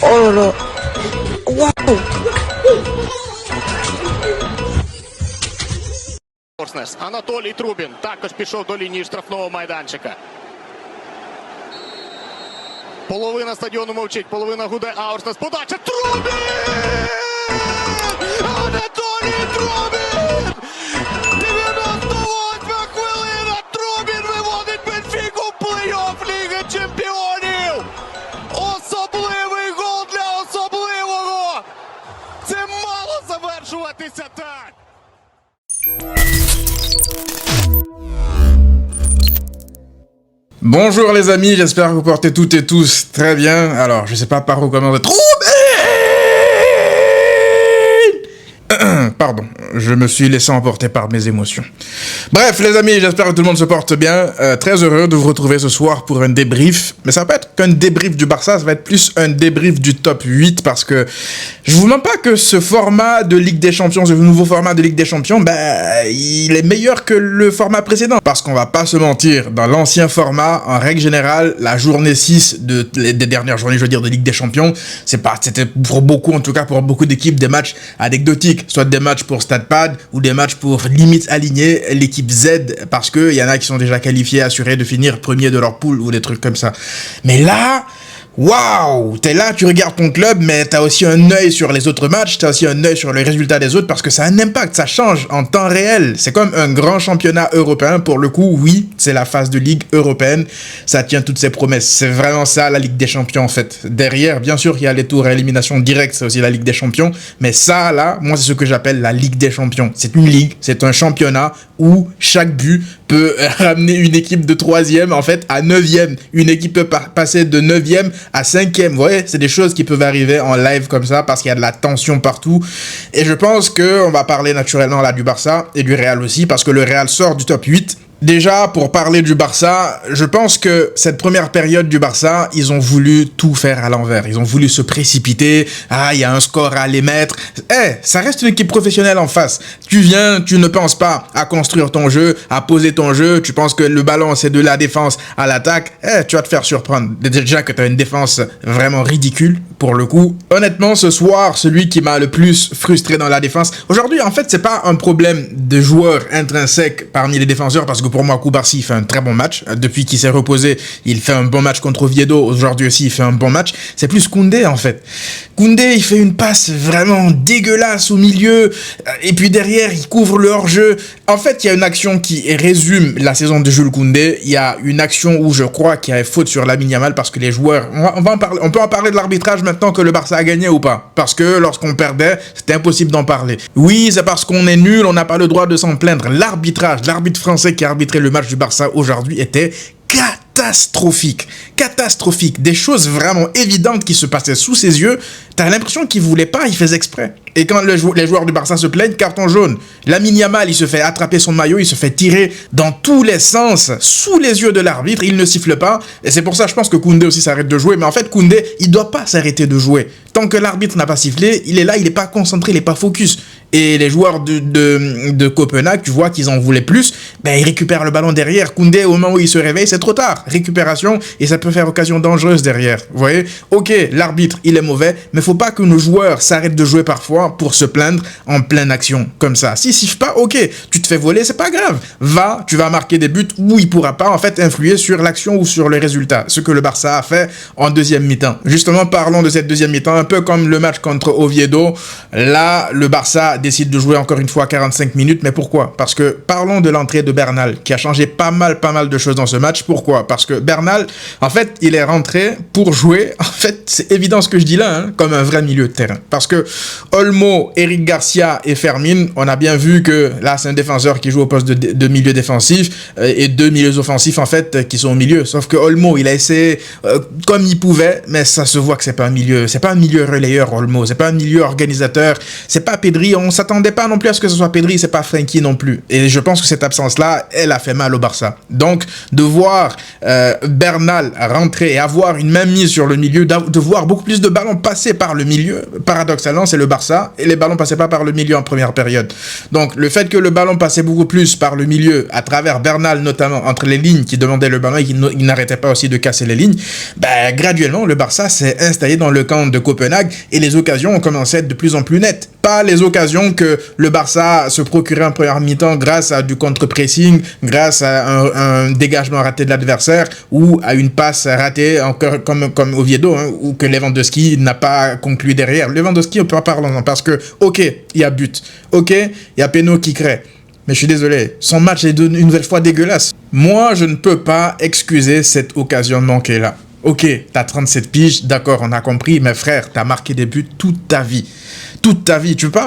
Oh là là. Waouh. Анатолій Трубін також пішов до лінії штрафного майданчика. Половина стадіону мовчить, половина гуде. Аурснес, подача. Трубін! Анатолій Трубін! 98-ма хвилина. Трубін виводить Бенфіку в плей-офф Ліги Чемпіонів. Особливий гол для особливого. Це мало завершуватися так. Bonjour les amis, j'espère que vous portez toutes et tous très bien. Alors, je sais pas par où commencer. Pardon, je me suis laissé emporter par mes émotions. Bref, les amis, j'espère que tout le monde se porte bien. Très heureux de vous retrouver ce soir pour un débrief. Mais ça va pas être qu'un débrief du Barça, ça va être plus un débrief du top 8 parce que je vous mens pas que ce format de Ligue des Champions, ce nouveau format de Ligue des Champions, il est meilleur que le format précédent. Parce qu'on va pas se mentir, dans l'ancien format, en règle générale, la journée 6 des dernières journées, je veux dire, de Ligue des Champions, c'était pour beaucoup, en tout cas pour beaucoup d'équipes, des matchs anecdotiques. Soit des matchs pour Stade Pad ou des matchs pour limite aligner l'équipe Z parce qu'il y en a qui sont déjà qualifiés, assurés de finir premier de leur poule ou des trucs comme ça. Mais là, waouh, t'es là, tu regardes ton club, mais t'as aussi un œil sur les autres matchs, t'as aussi un œil sur les résultats des autres parce que ça a un impact, ça change en temps réel. C'est comme un grand championnat européen. Pour le coup, oui, c'est la phase de Ligue européenne. Ça tient toutes ses promesses. C'est vraiment ça, la Ligue des Champions, en fait. Derrière, bien sûr, il y a les tours à élimination directe, c'est aussi la Ligue des Champions. Mais ça, là, moi, c'est ce que j'appelle la Ligue des Champions. C'est une ligue, c'est un championnat où chaque but peut ramener une équipe de 3e, en fait, à 9e. Une équipe peut passer de 9e à 5e. Vous voyez, c'est des choses qui peuvent arriver en live comme ça parce qu'il y a de la tension partout. Et je pense qu'on va parler naturellement là du Barça et du Real aussi parce que le Real sort du top 8. Déjà, pour parler du Barça, je pense que cette première période du Barça, ils ont voulu tout faire à l'envers. Ils ont voulu se précipiter. Ah, il y a un score à aller mettre. Ça reste une équipe professionnelle en face. Tu viens, tu ne penses pas à construire ton jeu, à poser ton jeu. Tu penses que le ballon, c'est de la défense à l'attaque. Tu vas te faire surprendre. Déjà que tu as une défense vraiment ridicule, pour le coup. Honnêtement, ce soir, celui qui m'a le plus frustré dans la défense... Aujourd'hui, en fait, c'est pas un problème de joueurs intrinsèques parmi les défenseurs parce que pour moi, Koubarsi fait un très bon match. Depuis qu'il s'est reposé, il fait un bon match contre Oviedo. Aujourd'hui aussi, il fait un bon match. C'est plus Koundé, en fait. Koundé, il fait une passe vraiment dégueulasse au milieu. Et puis derrière, il couvre le hors-jeu. En fait, il y a une action qui résume la saison de Jules Koundé. Il y a une action où je crois qu'il y avait faute sur Lamine Yamal parce que les joueurs... On peut en parler de l'arbitrage maintenant que le Barça a gagné ou pas. Parce que lorsqu'on perdait, c'était impossible d'en parler. Oui, c'est parce qu'on est nul, on n'a pas le droit de s'en plaindre. L'arbitrage, l'arbitre français qui a arbitré le match du Barça aujourd'hui était catastrophique. Des choses vraiment évidentes qui se passaient sous ses yeux. T'as l'impression qu'il voulait pas, il faisait exprès. Et quand les joueurs du Barça se plaignent, carton jaune. Lamine Yamal, il se fait attraper son maillot, il se fait tirer dans tous les sens, sous les yeux de l'arbitre, il ne siffle pas. Et c'est pour ça, je pense que Koundé aussi s'arrête de jouer. Mais en fait, Koundé, il doit pas s'arrêter de jouer. Tant que l'arbitre n'a pas sifflé, il est là, il est pas concentré, il est pas focus. Et les joueurs de Copenhague, tu vois qu'ils en voulaient plus, ils récupèrent le ballon derrière. Koundé, au moment où il se réveille, c'est trop tard. Récupération, et ça peut faire occasion dangereuse derrière. Vous voyez? Ok, l'arbitre, il est mauvais, mais faut pas que nos joueurs s'arrêtent de jouer parfois pour se plaindre en pleine action, comme ça. S'il siffle pas, ok, tu te fais voler, c'est pas grave. Tu vas marquer des buts où il pourra pas, en fait, influer sur l'action ou sur le résultat. Ce que le Barça a fait en deuxième mi-temps. Justement, parlons de cette deuxième mi-temps, un peu comme le match contre Oviedo. Là, le Barça décide de jouer encore une fois 45 minutes, mais pourquoi? Parce que parlons de l'entrée de Bernal, qui a changé pas mal de choses dans ce match. Pourquoi? Parce que Bernal, en fait, il est rentré pour jouer, en fait, c'est évident ce que je dis là, comme un vrai milieu de terrain. Parce que Olmo, Eric Garcia et Fermin, on a bien vu que là, c'est un défenseur qui joue au poste de milieu défensif et deux milieux offensifs, en fait, qui sont au milieu. Sauf que Olmo, il a essayé comme il pouvait, mais ça se voit que c'est pas un milieu relayeur, Olmo, c'est pas un milieu organisateur, c'est pas Pedri, on s'attendait pas non plus à ce que ce soit Pedri, c'est pas Frenkie non plus. Et je pense que cette absence-là, elle a fait mal au Barça. Donc, de voir Bernal rentrer et avoir une main mise sur le milieu, de voir beaucoup plus de ballons passer par le milieu, paradoxalement, c'est le Barça ça, et les ballons passaient pas par le milieu en première période. Donc, le fait que le ballon passait beaucoup plus par le milieu, à travers Bernal notamment, entre les lignes qui demandaient le ballon et qui n'arrêtaient pas aussi de casser les lignes, ben, graduellement, le Barça s'est installé dans le camp de Copenhague et les occasions ont commencé à être de plus en plus nettes. Pas les occasions que le Barça se procurait en première mi-temps grâce à du contre-pressing, grâce à un dégagement raté de l'adversaire ou à une passe ratée encore comme Oviedo, hein, ou que Lewandowski n'a pas conclu derrière. Lewandowski, on peut pas parler parce que, ok, il y a but, ok, il y a Péno qui crée. Mais je suis désolé, son match est une nouvelle fois dégueulasse. Moi, je ne peux pas excuser cette occasion manquée là. Ok, t'as 37 piges, d'accord, on a compris, mais frère, t'as marqué des buts toute ta vie. Toute ta vie. Tu peux pas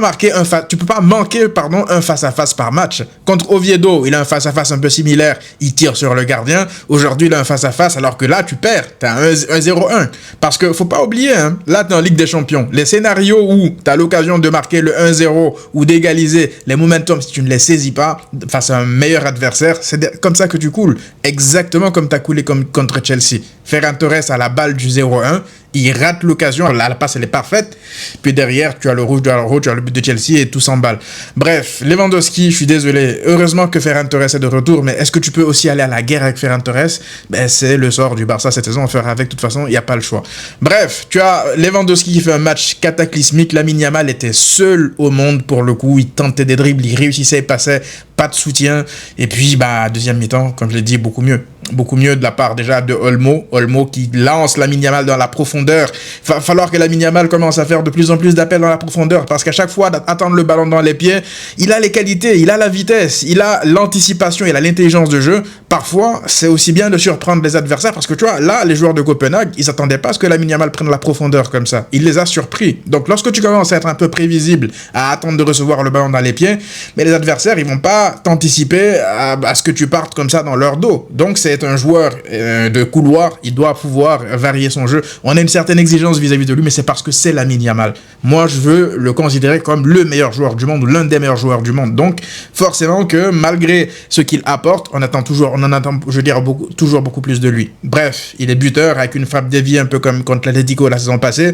manquer un face-à-face par match. Contre Oviedo, il a un face-à-face un peu similaire. Il tire sur le gardien. Aujourd'hui, il a un face-à-face alors que là, tu perds. T'as un 0-1. Parce que faut pas oublier, hein, là, t'es en Ligue des Champions. Les scénarios où t'as l'occasion de marquer le 1-0 ou d'égaliser les momentum si tu ne les saisis pas face à un meilleur adversaire, c'est comme ça que tu coules. Exactement comme t'as coulé contre Chelsea. Ferran Torres a la balle du 0-1. Il rate l'occasion, la passe elle est parfaite, puis derrière tu as le rouge, tu as le but de Chelsea et tout s'emballe. Bref, Lewandowski, je suis désolé, heureusement que Ferran Torres est de retour, mais est-ce que tu peux aussi aller à la guerre avec Ferran Torres? Ben c'est le sort du Barça cette saison, on fera avec, de toute façon, il n'y a pas le choix. Bref, tu as Lewandowski qui fait un match cataclysmique, Lamine Yamal était seul au monde pour le coup, il tentait des dribbles, il réussissait, il passait, pas de soutien, et puis bah deuxième mi-temps, comme je l'ai dit, beaucoup mieux de la part déjà de Olmo qui lance Lamine Yamal dans la profondeur. Il va falloir que Lamine Yamal commence à faire de plus en plus d'appels dans la profondeur parce qu'à chaque fois d'attendre le ballon dans les pieds, il a les qualités, il a la vitesse, il a l'anticipation, il a l'intelligence de jeu. Parfois, c'est aussi bien de surprendre les adversaires parce que tu vois, là, les joueurs de Copenhague, ils s'attendaient pas à ce que Lamine Yamal prenne la profondeur comme ça. Il les a surpris. Donc, lorsque tu commences à être un peu prévisible, à attendre de recevoir le ballon dans les pieds, mais les adversaires, ils vont pas t'anticiper à ce que tu partes comme ça dans leur dos. Donc, c'est un joueur de couloir, il doit pouvoir varier son jeu. On a une certaine exigence vis-à-vis de lui, mais c'est parce que c'est Lamine Yamal. Moi, je veux le considérer comme le meilleur joueur du monde ou l'un des meilleurs joueurs du monde. Donc, forcément que malgré ce qu'il apporte, on en attend, je veux dire, toujours beaucoup plus de lui. Bref, il est buteur avec une frappe déviée un peu comme contre l'Atlético la saison passée.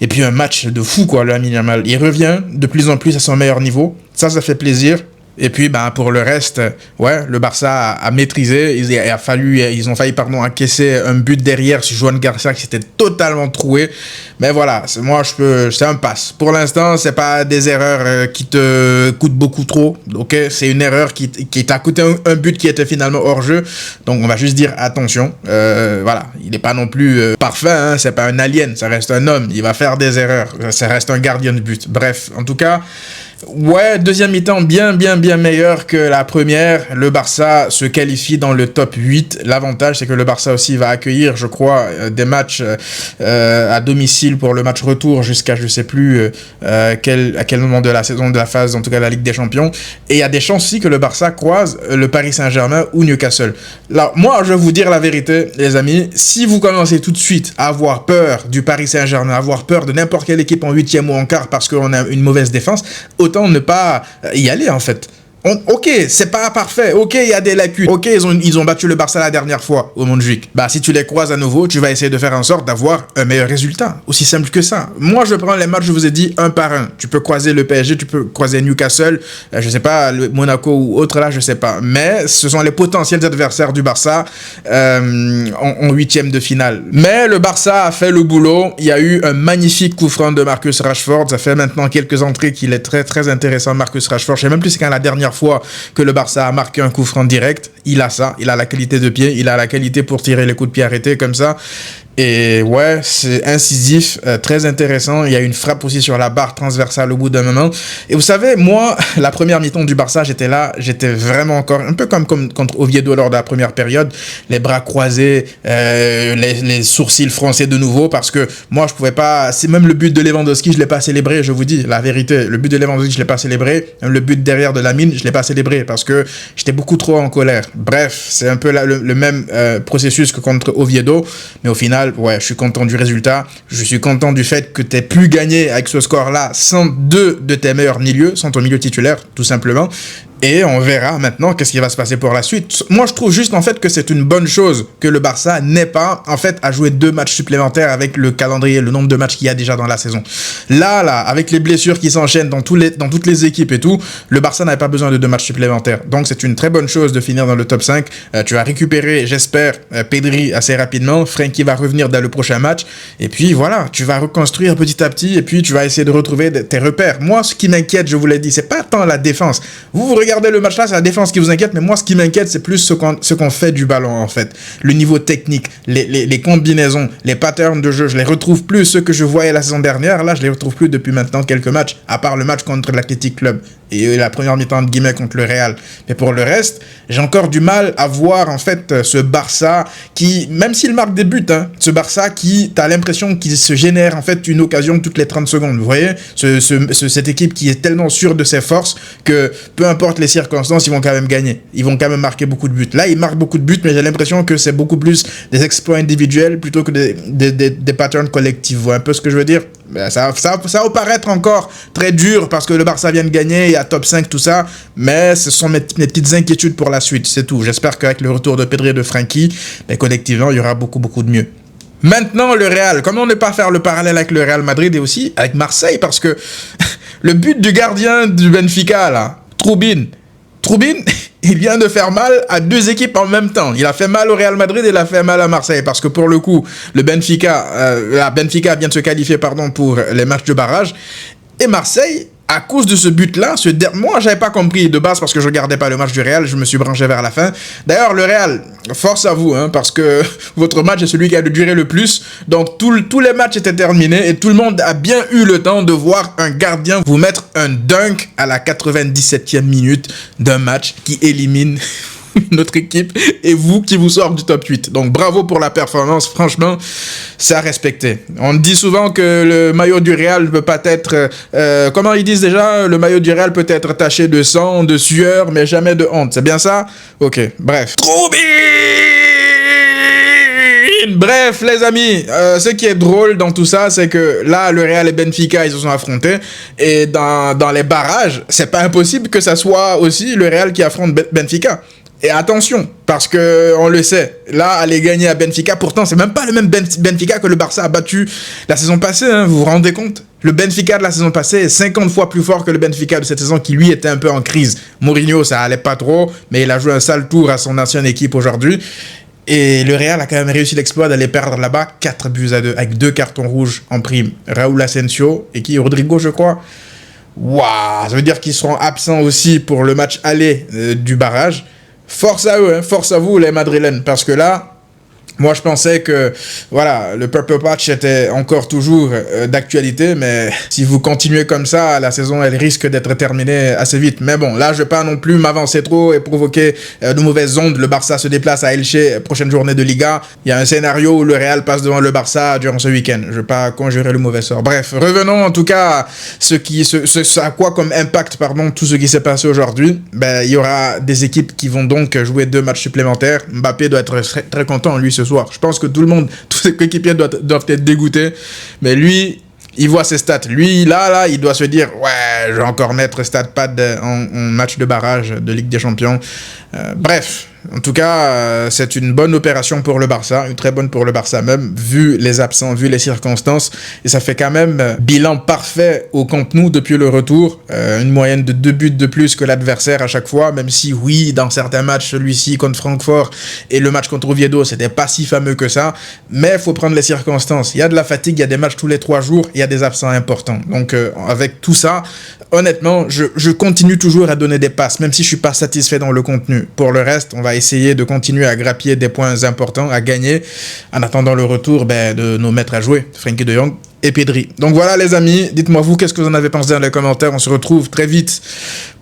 Et puis un match de fou, quoi, le Lamine Yamal. Il revient de plus en plus à son meilleur niveau. Ça fait plaisir. Et puis, pour le reste, ouais, le Barça a maîtrisé. Ils ont failli encaisser un but derrière sur Joan Garcia qui s'était totalement troué. Mais voilà, c'est un pass. Pour l'instant, c'est pas des erreurs qui te coûtent beaucoup trop. Ok, c'est une erreur qui t'a coûté un but qui était finalement hors jeu. Donc, on va juste dire attention. Voilà, il n'est pas non plus parfait. Hein, c'est pas un alien. Ça reste un homme. Il va faire des erreurs. Ça reste un gardien de but. Bref, en tout cas. Ouais, deuxième mi-temps bien meilleur que la première. Le Barça se qualifie dans le top 8. L'avantage, c'est que le Barça aussi va accueillir, je crois, des matchs à domicile pour le match retour jusqu'à je sais plus à quel moment de la saison, de la phase, en tout cas la Ligue des Champions. Et il y a des chances aussi que le Barça croise le Paris Saint-Germain ou Newcastle. Là, moi, je vais vous dire la vérité, les amis. Si vous commencez tout de suite à avoir peur du Paris Saint-Germain, à avoir peur de n'importe quelle équipe en huitième ou en quart parce qu'on a une mauvaise défense, autant ne pas y aller en fait. Ok, c'est pas parfait. Ok, il y a des lacunes. Ok, ils ont battu le Barça la dernière fois au Montjuic. Si tu les croises à nouveau, tu vas essayer de faire en sorte d'avoir un meilleur résultat. Aussi simple que ça. Moi, je prends les matchs, je vous ai dit, un par un. Tu peux croiser le PSG, tu peux croiser Newcastle, je sais pas, le Monaco ou autre là, je sais pas. Mais ce sont les potentiels adversaires du Barça en huitième de finale. Mais le Barça a fait le boulot. Il y a eu un magnifique coup franc de Marcus Rashford. Ça fait maintenant quelques entrées qu'il est très très intéressant, Marcus Rashford. Je sais même plus c'est quand la dernière fois que le Barça a marqué un coup franc direct. Il a ça, il a la qualité de pied, il a la qualité pour tirer les coups de pied arrêtés comme ça. Et ouais, c'est incisif, très intéressant. Il y a une frappe aussi sur la barre transversale au bout d'un moment. Et vous savez, moi, la première mi-temps du Barça, j'étais vraiment encore un peu comme contre Oviedo lors de la première période, les bras croisés, les sourcils froncés de nouveau, parce que moi, je pouvais pas. C'est même le but de Lewandowski, je l'ai pas célébré, je vous dis la vérité. Le but de Lewandowski, je l'ai pas célébré. Même le but derrière de Lamine, je l'ai pas célébré parce que j'étais beaucoup trop en colère. Bref, c'est un peu le même processus que contre Oviedo, mais au final, ouais, je suis content du résultat. Je suis content du fait que tu aies pu gagner avec ce score-là sans deux de tes meilleurs milieux, sans ton milieu titulaire, tout simplement. Et on verra maintenant qu'est-ce qui va se passer pour la suite. Moi, je trouve juste en fait que c'est une bonne chose que le Barça n'ait pas en fait à jouer 2 matchs supplémentaires avec le calendrier, le nombre de matchs qu'il y a déjà dans la saison. Là, avec les blessures qui s'enchaînent dans toutes les équipes et tout, le Barça n'avait pas besoin de 2 matchs supplémentaires. Donc, c'est une très bonne chose de finir dans le top 5. Tu vas récupérer, j'espère, Pedri assez rapidement. Frenkie va revenir dans le prochain match. Et puis, voilà, tu vas reconstruire petit à petit et puis tu vas essayer de retrouver tes repères. Moi, ce qui m'inquiète, je vous l'ai dit, c'est pas tant la défense. Vous regardez le match là, c'est la défense qui vous inquiète, mais moi, ce qui m'inquiète, c'est plus ce qu'on fait du ballon, en fait. Le niveau technique, les combinaisons, les patterns de jeu, je les retrouve plus. Ceux que je voyais la saison dernière, là, je les retrouve plus depuis maintenant quelques matchs, à part le match contre l'Athletic Club et la première mi-temps de guillemets contre le Real. Mais pour le reste, j'ai encore du mal à voir, en fait, ce Barça qui, même s'il marque des buts, hein, ce Barça qui, t'as l'impression qu'il se génère, en fait, une occasion toutes les 30 secondes. Vous voyez, cette équipe qui est tellement sûre de ses forces que peu importe les circonstances, ils vont quand même gagner. Ils vont quand même marquer beaucoup de buts. Là, ils marquent beaucoup de buts, mais j'ai l'impression que c'est beaucoup plus des exploits individuels plutôt que des patterns collectifs. Vous voyez un peu ce que je veux dire? Ça va paraître encore très dur parce que le Barça vient de gagner, il y a top 5, tout ça, mais ce sont mes petites inquiétudes pour la suite, c'est tout. J'espère qu'avec le retour de Pedri et de Frenkie, collectivement, il y aura beaucoup de mieux. Maintenant, le Real. Comment ne pas faire le parallèle avec le Real Madrid et aussi avec Marseille, parce que le but du gardien du Benfica, là, Troubin, il vient de faire mal à 2 équipes en même temps. Il a fait mal au Real Madrid et il a fait mal à Marseille. Parce que pour le coup, la Benfica vient de se qualifier pour les matchs de barrage. Et Marseille, à cause de ce but-là, moi, j'avais pas compris de base parce que je regardais pas le match du Real, je me suis branché vers la fin. D'ailleurs, le Real, force à vous, hein, parce que votre match est celui qui a duré le plus. Donc, tous les matchs étaient terminés et tout le monde a bien eu le temps de voir un gardien vous mettre un dunk à la 97e minute d'un match qui élimine notre équipe et vous qui vous sort du top 8. Donc bravo pour la performance, franchement, c'est à respecter. On dit souvent que le maillot du Real ne peut pas être... comment ils disent déjà? Le maillot du Real peut être taché de sang, de sueur, mais jamais de honte. C'est bien ça? Ok, bref. Trop bien. Bref, les amis, ce qui est drôle dans tout ça, c'est que là, le Real et Benfica, ils se sont affrontés. Et dans les barrages, c'est pas impossible que ça soit aussi le Real qui affronte Benfica. Et attention, parce que on le sait, là, aller gagner à Benfica, pourtant, c'est même pas le même Benfica que le Barça a battu la saison passée, hein, vous vous rendez compte? Le Benfica de la saison passée est 50 fois plus fort que le Benfica de cette saison qui, lui, était un peu en crise. Mourinho, ça allait pas trop, mais il a joué un sale tour à son ancienne équipe aujourd'hui. Et le Real a quand même réussi l'exploit d'aller perdre là-bas 4-2 avec 2 cartons rouges en prime. Raúl Asensio et Rodrigo, je crois. Waouh, ça veut dire qu'ils seront absents aussi pour le match aller du barrage. Force à eux, hein, force à vous les Madrilènes, parce que là, moi je pensais que voilà, le Purple Patch était encore toujours d'actualité, mais si vous continuez comme ça, la saison elle risque d'être terminée assez vite. Mais bon, là je vais pas non plus m'avancer trop et provoquer de mauvaises ondes. Le Barça se déplace à Elche, prochaine journée de Liga. Il y a un scénario où le Real passe devant le Barça durant ce week-end. Je vais pas conjurer le mauvais sort. Bref, revenons en tout cas à ce à quoi comme impact, tout ce qui s'est passé aujourd'hui. Il y aura des équipes qui vont donc jouer 2 matchs supplémentaires. Mbappé doit être très, très content, lui, ce soir. Je pense que tous ses coéquipiers doivent être dégoûtés. Mais lui, il voit ses stats. Lui, là, il doit se dire, ouais, je vais encore mettre StatPad en match de barrage de Ligue des Champions. Bref, en tout cas, c'est une bonne opération pour le Barça, une très bonne pour le Barça même, vu les absents, vu les circonstances. Et ça fait quand même bilan parfait au Camp Nou depuis le retour. Une moyenne de 2 buts de plus que l'adversaire à chaque fois, même si oui, dans certains matchs, celui-ci contre Francfort et le match contre Oviedo, c'était pas si fameux que ça. Mais il faut prendre les circonstances. Il y a de la fatigue, il y a des matchs tous les 3 jours, il y a des absents importants. Donc avec tout ça, honnêtement, je continue toujours à donner des passes, même si je suis pas satisfait dans le contenu. Pour le reste, on va essayer de continuer à grappiller des points importants, à gagner, en attendant le retour de nos maîtres à jouer, Frenkie de Jong et Pedri. Donc voilà les amis, dites-moi vous qu'est-ce que vous en avez pensé dans les commentaires. On se retrouve très vite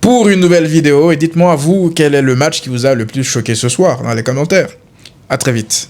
pour une nouvelle vidéo et dites-moi vous quel est le match qui vous a le plus choqué ce soir dans les commentaires. À très vite.